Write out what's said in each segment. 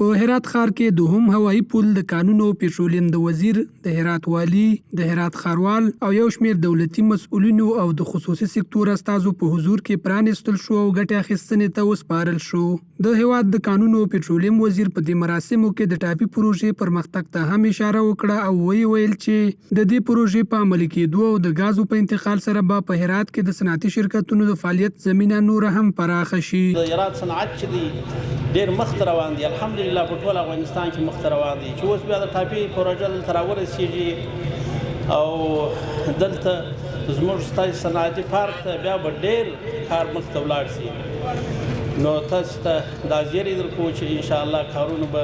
په هرات ښار کې دوهم هوایي پل د کانونو او پېټرولیم د وزیر، د هرات والي، د هرات ښاروال او یو شمېر دولتي مسؤلینو او د خصوصي سکتور استازو په حضور کې پرانیستل شو او ګټې اخیستنې ته وسپارل شو. د هېواد د کانونو او پېټرولیم وزیر په دې مراسمو کې د ټاپي پروژې پرمختګ ته هم اشاره وکړه او ویل چې د دې پروژې په عملي کېدو او د غازو په انتقال سره به په هرات کې د صنعتي شرکتونو د فعالیت زمینه نور هم پراخه شي. د هرات صنعت چې دی ډېر مخته روان دی، الحمدلله په ټول افغانستان کې مخته روان دی چې اوس بیا د ټاپي پروژه دلته راورسېږي او دلته زموږ ستاسې صنعتي پارک ته بیا به ډېر کار مخته ولاړ شي. نو تاسو ته دا زیری درکوو چې انشاءالله کارونه به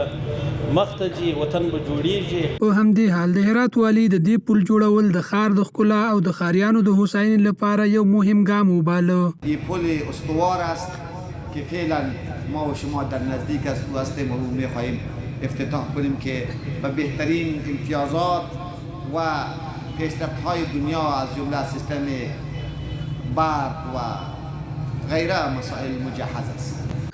مخته ځي، وطن به جوړیږي. په همدې حال د هرات والي د دې پل جوړول د ښار د ښکلا او د ښاریانو د هوساینې لپاره یو مهم ګام وباله. این پل استوار است که فعلا ما و شما در نزدیک است و هستیم و می‌خواهیم افتتاح کنیم که به بهترین امتیازات و پیشرفت‌های دنیا از جمله سیستم برق و غیره مسائل مجهز است.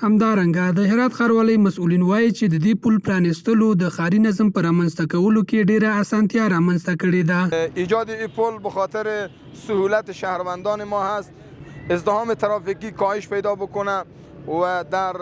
همدارنګه د هرات ښاروالۍ مسؤلین وایي چې د دې پل پرانیستلو د ښاري نظم په رامنځته کولو کې ډېره اسانتیا رامنځته کړې ده. ایجاد این پل به خاطر سهولت شهروندان ما هست، ازدحام ترافیکی کاهش پیدا بکنه و در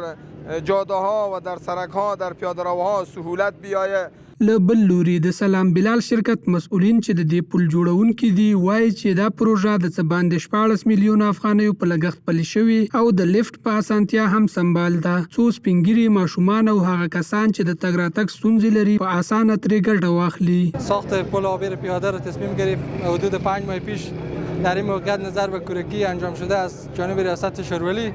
جاده ها و در سرک ها در پیاده روها سهولت بیایه. له بل لوري د سلام بلال شرکت مسؤلین چې د دې پل جوړونکي دي وایي چې دا پروژه د څه باندې 14 میلیونه افغانیو په لګښت پلي شوې او د لیفټ په اسانتیا هم سمبال ده، څو سپینګیري ماشومان او هغه کسان چې د تګ راتګ ستونزې لري په اسانه ترې ګټه واخلي. ساخت پل عابر پیاده را تصمیم گرفت حدود 5 ماه پیش در این موقعیت نظر به کورکی انجام شده از جانب ریاست شورولی.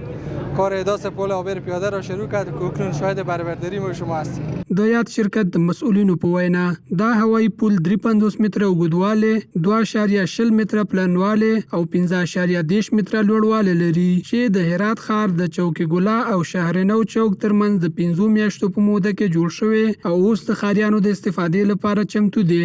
کار احداث پل عابر پیاده را شروع کرد که اکنون شاهد برآورداری ما شما هستیم. د یاد شرکت د مسؤلینو په وینا دا هوایي پل 53 متره اوږدوالی، 2.0 متره پلنوالی او 15.10 متره لوړوالی لري چې د هرات ښار د چوک ګلا او شهرنو چوک ترمنځ د 5 میاشتو په موده کې جوړ شوی او اوس د ښاریانو د استفادې لپاره چمتو دی.